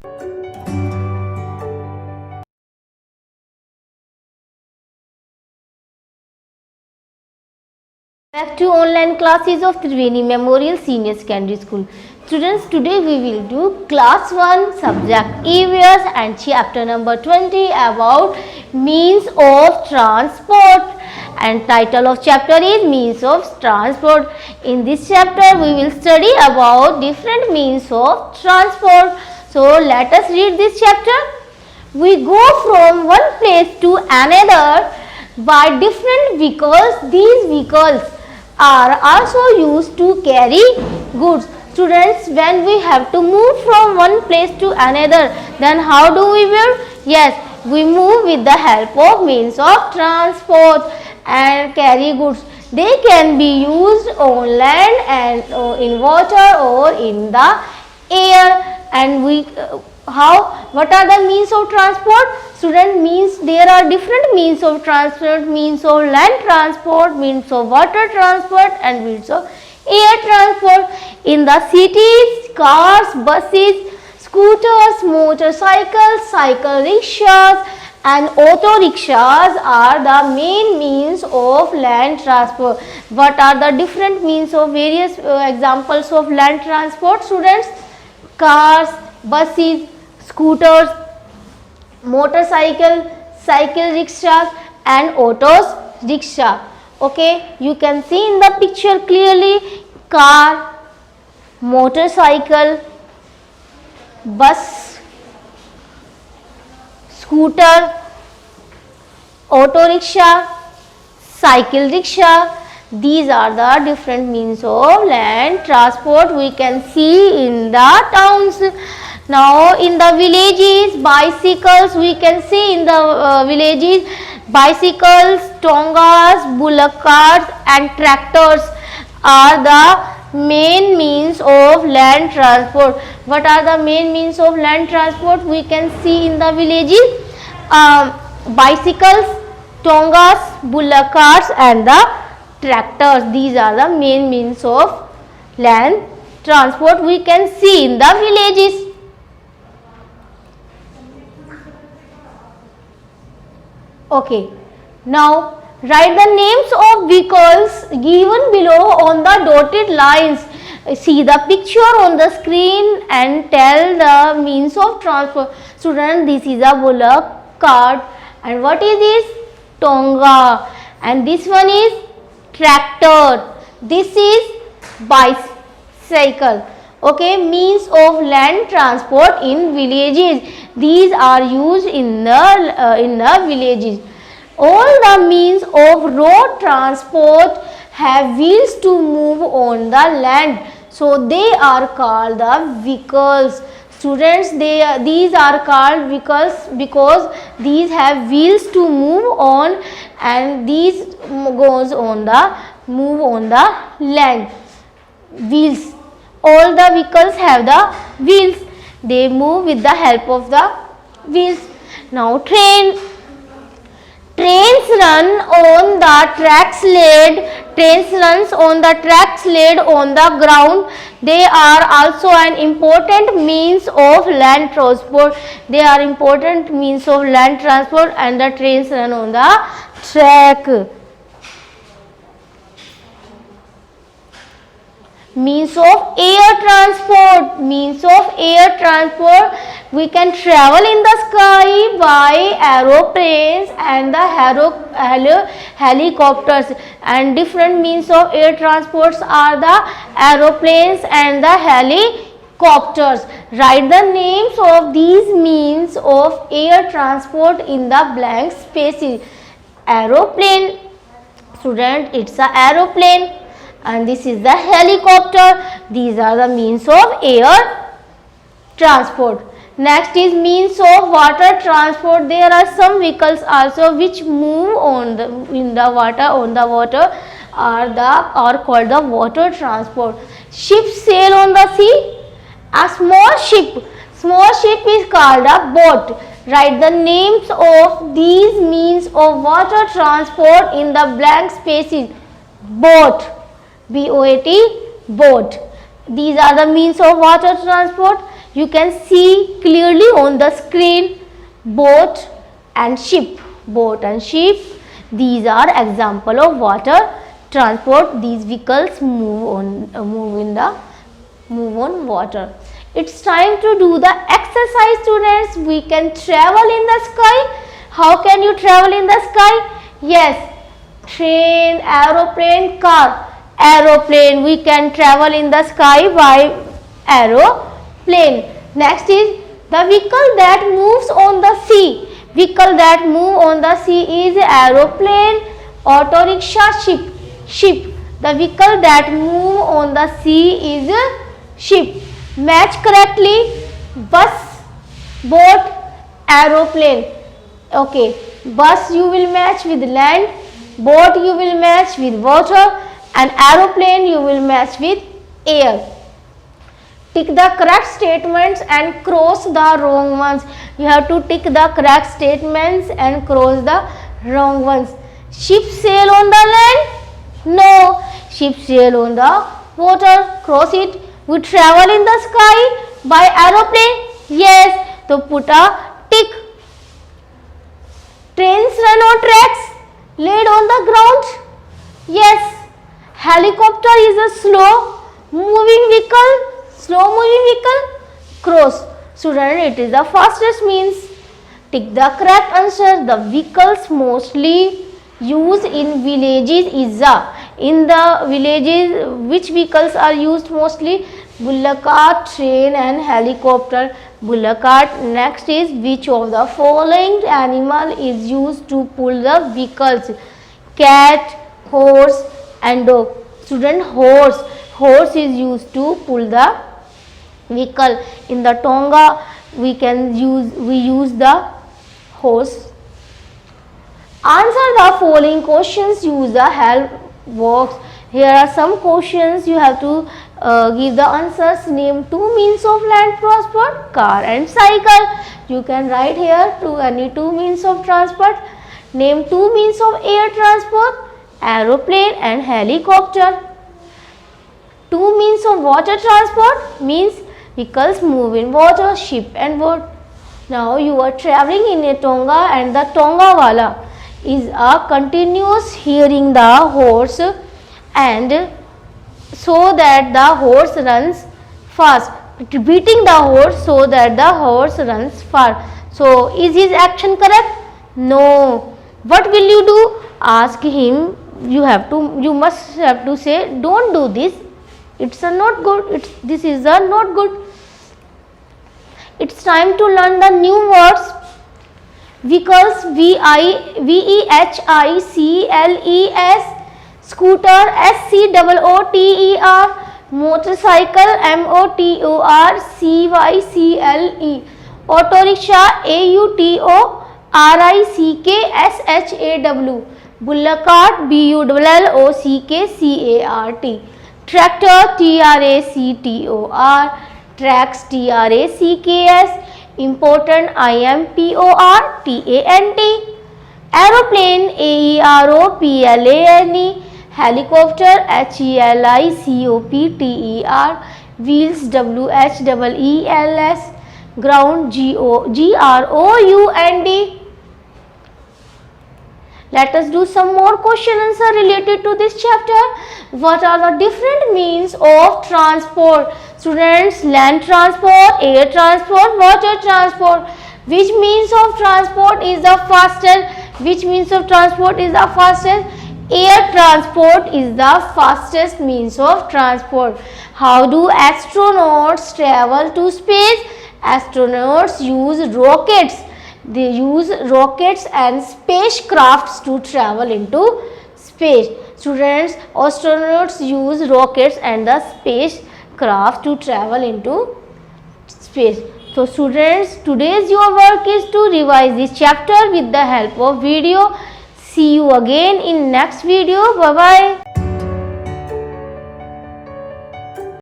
Back to online classes of Triveni Memorial Senior Secondary School. Students, today we will do class 1 subject EVS and chapter number 20 about means of transport, and title of chapter is means of transport. In this chapter we will study about different means of transport. So let us read this chapter. We go from one place to another by different vehicles. These vehicles are also used to carry goods. Students, when we have to move from one place to another, then how do we move? Yes, we move with the help of means of transport and carry goods. They can be used on land and in water or in the air. And what are the means of transport? Student, means there are different means of transport, means of land transport, means of water transport and means of air transport. In the cities, cars, buses, scooters, motorcycles, cycle rickshaws and auto rickshaws are the main means of land transport. What are the different means of various examples of land transport, students? Cars, buses, scooters, motorcycle, cycle rickshaws and autos rickshaw. Okay, you can see in the picture clearly car, motorcycle, bus, scooter, auto rickshaw, cycle rickshaw. These are the different means of land transport we can see in the towns. Now in the villages, bicycles we can see in the villages. Bicycles, tongas, bullock carts and tractors are the main means of land transport. What are the main means of land transport we can see in the villages? Bicycles, tongas, bullock carts and the tractors. These are the main means of land transport we can see in the villages. Okay, now write the names of vehicles given below on the dotted lines. See the picture on the screen and tell the means of transport. Student, this is a bullock cart and what is this? Tonga, and this one is tractor. This is bicycle. Okay, means of land transport in villages. These are used in the villages. All the means of road transport have wheels to move on the land, so they are called the vehicles. Students, these are called vehicles because these have wheels to move on and these move on the land. Wheels. All the vehicles have the wheels. They move with the help of the wheels. Now trains run on the tracks laid. Trains runs on the tracks laid on the ground. They are also an important means of land transport. They are important means of land transport and the trains run on the track. Means of air transport. Means of air transport, we can travel in the sky by aeroplanes and the helicopters, and different means of air transports are the aeroplanes and the helicopters. Write the names of these means of air transport in the blank spaces. Aeroplane, student, it's a aeroplane. And this is the helicopter. These are the means of air transport. Next is means of water transport. There are some vehicles also which move on the water are called the water transport. Ships sail on the sea. A small ship is called a boat. Write the names of these means of water transport in the blank spaces. Boat. B-O-A-T, boat. These are the means of water transport. You can see clearly on the screen boat and ship. Boat and ship, these are example of water transport. These vehicles move on water. It's time to do the exercise, students. We can travel in the sky. How can you travel in the sky? Yes, train, aeroplane, car. Aeroplane, we can travel in the sky by aeroplane. Next is the vehicle that moves on the sea. Vehicle that move on the sea is aeroplane, auto rickshaw, ship. Ship. The vehicle that move on the sea is ship. Match correctly. Bus, boat, aeroplane. Okay. Bus you will match with land. Boat you will match with water. And aeroplane you will match with air. Tick the correct statements and cross the wrong ones. You have to tick the correct statements and cross the wrong ones. Ship sail on the land? No. Ship sail on the water. Cross it. We travel in the sky by aeroplane? Yes. So put a tick. Trains run on tracks? Laid on the ground? Yes. Helicopter is a slow moving vehicle. Slow moving vehicle? Cross. Student, it is the fastest means. Tick the correct answer. The vehicles mostly used in villages is the. In the villages, which vehicles are used mostly? Bullock cart, train and helicopter. Bullock cart. Next is which of the following animal is used to pull the vehicles? Cat, horse and dog. Student, horse. Horse is used to pull the vehicle. In the Tonga we use the horse. Answer the following questions. Use the help box. Here are some questions. You have to give the answers. Name two means of land transport, car and cycle. You can write here to any two means of transport. Name two means of air transport, aeroplane and helicopter. Two means of water transport means vehicles move in water, ship and boat. Now you are traveling in a Tonga and the Tonga wala is a continuous hearing the horse and so that the horse runs fast. Beating the horse so that the horse runs fast. So is his action correct? No. What will you do? Ask him. You must have to say, don't do this. It's a not good. This is a not good. It's time to learn the new words. Vehicles, vehicles, scooter, scooter, motorcycle, motorcycle, auto rickshaw, autorickshaw, bullock cart, bullockkcart, tractor, tractor, tracks, tracks, important, important, aeroplane, aeroplan, helicopter, helicopter, wheels, wheels, ground, ground. Let us do some more question answer related to this chapter. What are the different means of transport? Students, land transport, air transport, water transport. Which means of transport is the fastest? Which means of transport is the fastest? Air transport is the fastest means of transport. How do astronauts travel to space? Astronauts use rockets. They use rockets and spacecrafts to travel into space. Students, astronauts use rockets and the spacecraft to travel into space. So students, today's your work is to revise this chapter with the help of video. See you again in next video. Bye bye.